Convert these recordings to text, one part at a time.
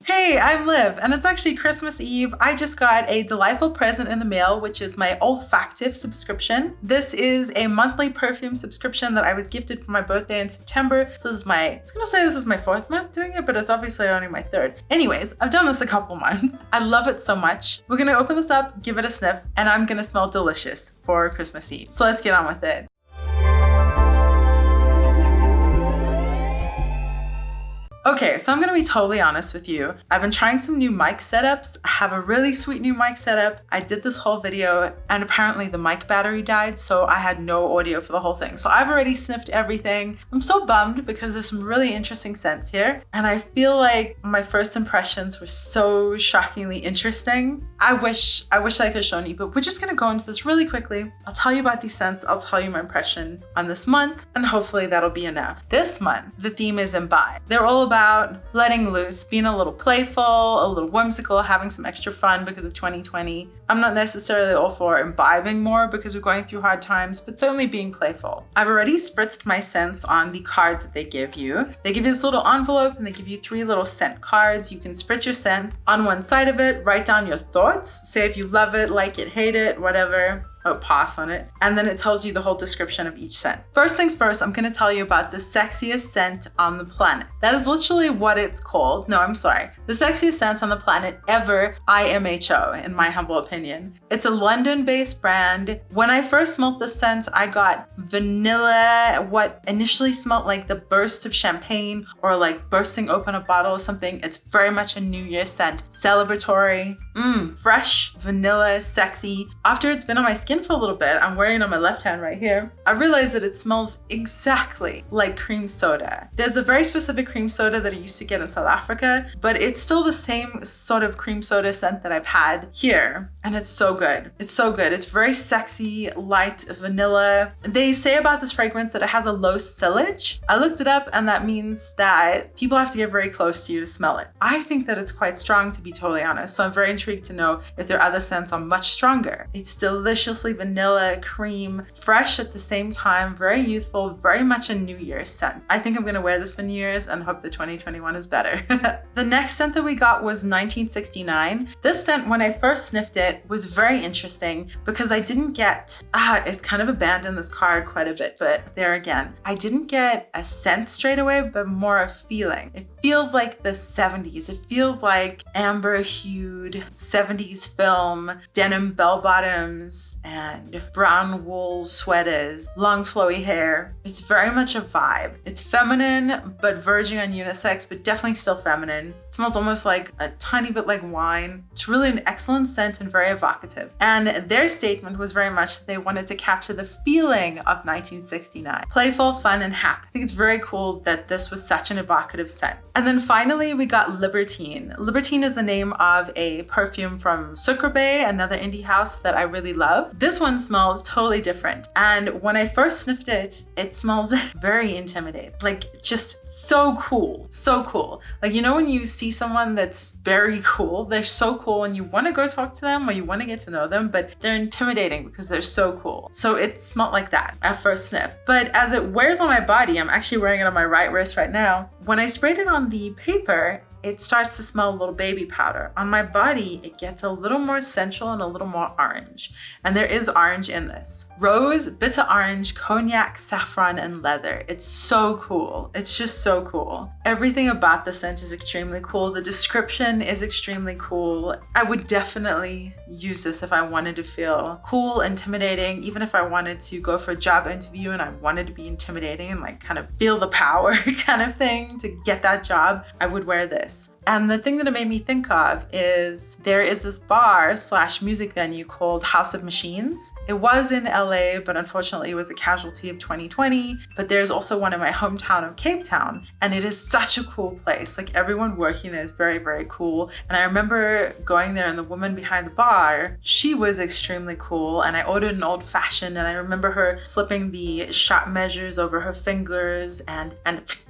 Hey, I'm Liv, and it's actually Christmas Eve. I just got a delightful present in the mail, which is my Olfactif subscription. This is a monthly perfume subscription that I was gifted for my birthday in September. So this is I was gonna say this is my 4th month doing it, but it's obviously only my 3rd. Anyways, I've done this a couple months. I love it so much. We're gonna open this up, give it a sniff, and I'm gonna smell delicious for Christmas Eve. So let's get on with it. Okay, so I'm gonna be totally honest with you. I've been trying some new mic setups. I have a really sweet new mic setup. I did this whole video and apparently the mic battery died, so I had no audio for the whole thing. So I've already sniffed everything. I'm so bummed because there's some really interesting scents here. And I feel like my first impressions were so shockingly interesting. I wish I could have shown you, but we're just gonna go into this really quickly. I'll tell you about these scents. I'll tell you my impression on this month, and hopefully that'll be enough. This month, the theme is IMBIBE. They're all about letting loose, being a little playful, a little whimsical, having some extra fun because of 2020. I'm not necessarily all for imbibing more because we're going through hard times, but certainly being playful. I've already spritzed my scents on the cards that they give you. They give you this little envelope and they give you 3 little scent cards. You can spritz your scent on one side of it, write down your thoughts, say if you love it, like it, hate it, whatever. Oh, pass on it. And then it tells you the whole description of each scent. First things first, I'm gonna tell you about the sexiest scent on the planet. That is literally what it's called. No, I'm sorry. The sexiest scent on the planet ever, IMHO, in my humble opinion. It's a London-based brand. When I first smelled the scent, I got vanilla, what initially smelled like the burst of champagne or like bursting open a bottle or something. It's very much a New Year's scent. Celebratory, fresh, vanilla, sexy. After it's been on my skin for a little bit, I'm wearing it on my left hand right here, I realized that it smells exactly like cream soda. There's a very specific cream soda that I used to get in South Africa, but it's still the same sort of cream soda scent that I've had here, and it's so good. It's so good. It's very sexy, light, vanilla. They say about this fragrance that it has a low sillage. I looked it up, and that means that people have to get very close to you to smell it. I think that it's quite strong, to be totally honest, so I'm very intrigued to know if their other scents are much stronger. It's deliciously vanilla, cream, fresh at the same time, very youthful, very much a New Year's scent. I think I'm gonna wear this for New Year's and hope that 2021 is better. The next scent that we got was 1969. This scent, when I first sniffed it, was very interesting because I didn't get, it's kind of abandoned this card quite a bit, but there again, I didn't get a scent straight away, but more a feeling. It feels like the 70s. It feels like amber-hued 70s film, denim bell-bottoms, and brown wool sweaters, long flowy hair. It's very much a vibe. It's feminine, but verging on unisex, but definitely still feminine. It smells almost like a tiny bit like wine. It's really an excellent scent and very evocative. And their statement was very much that they wanted to capture the feeling of 1969. Playful, fun, and happy. I think it's very cool that this was such an evocative scent. And then finally, we got Libertine. Libertine is the name of a perfume from Sucre Bay, another indie house that I really love. This one smells totally different. And when I first sniffed it, it smells very intimidating. Like just so cool, so cool. Like, you know, when you see someone that's very cool, they're so cool and you want to go talk to them or you want to get to know them, but they're intimidating because they're so cool. So it smelled like that at first sniff. But as it wears on my body, I'm actually wearing it on my right wrist right now. When I sprayed it on the paper, it starts to smell a little baby powder. On my body, it gets a little more sensual and a little more orange. And there is orange in this. Rose, bitter orange, cognac, saffron, and leather. It's so cool. It's just so cool. Everything about the scent is extremely cool. The description is extremely cool. I would definitely use this if I wanted to feel cool, intimidating, even if I wanted to go for a job interview and I wanted to be intimidating and like kind of feel the power kind of thing to get that job, I would wear this. And the thing that it made me think of is there is this bar / music venue called House of Machines. It was in LA, but unfortunately it was a casualty of 2020. But there's also one in my hometown of Cape Town. And it is such a cool place. Like everyone working there is very, very cool. And I remember going there and the woman behind the bar, she was extremely cool. And I ordered an old fashioned and I remember her flipping the shot measures over her fingers and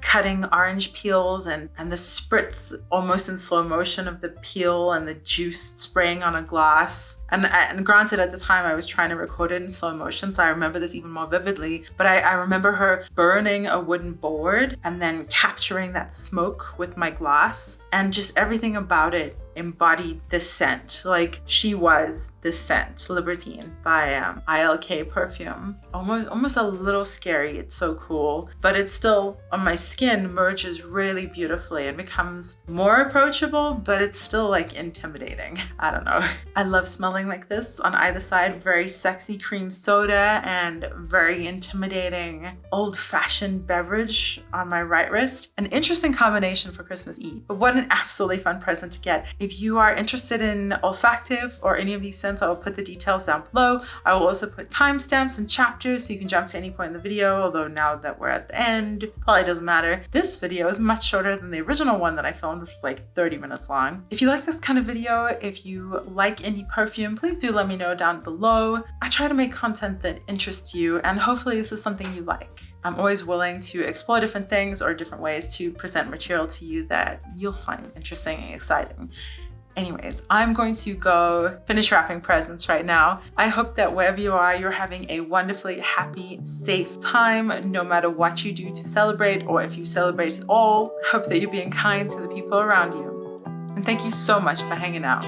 cutting orange peels and the spritz almost in slow motion of the peel and the juice spraying on a glass. And granted, at the time I was trying to record it in slow motion, so I remember this even more vividly, but I remember her burning a wooden board and then capturing that smoke with my glass. and just everything about it embodied the scent. Like, she was the scent. Libertine by ILK Perfume. Almost a little scary. It's so cool, but it's still on my skin, merges really beautifully and becomes more approachable, but it's still like intimidating. I don't know. I love smelling like this on either side. Very sexy cream soda and very intimidating old-fashioned beverage on my right wrist. An interesting combination for Christmas Eve, but what an absolutely fun present to get. If you are interested in Olfactif or any of these scents, I will put the details down below. I will also put timestamps and chapters so you can jump to any point in the video, although now that we're at the end, probably doesn't matter. This video is much shorter than the original one that I filmed, which was like 30 minutes long. If you like this kind of video, if you like indie perfume, please do let me know down below. I try to make content that interests you, and hopefully this is something you like. I'm always willing to explore different things or different ways to present material to you that you'll find interesting and exciting. Anyways, I'm going to go finish wrapping presents right now. I hope that wherever you are, you're having a wonderfully happy, safe time, no matter what you do to celebrate, or if you celebrate at all. I hope that you're being kind to the people around you. And thank you so much for hanging out.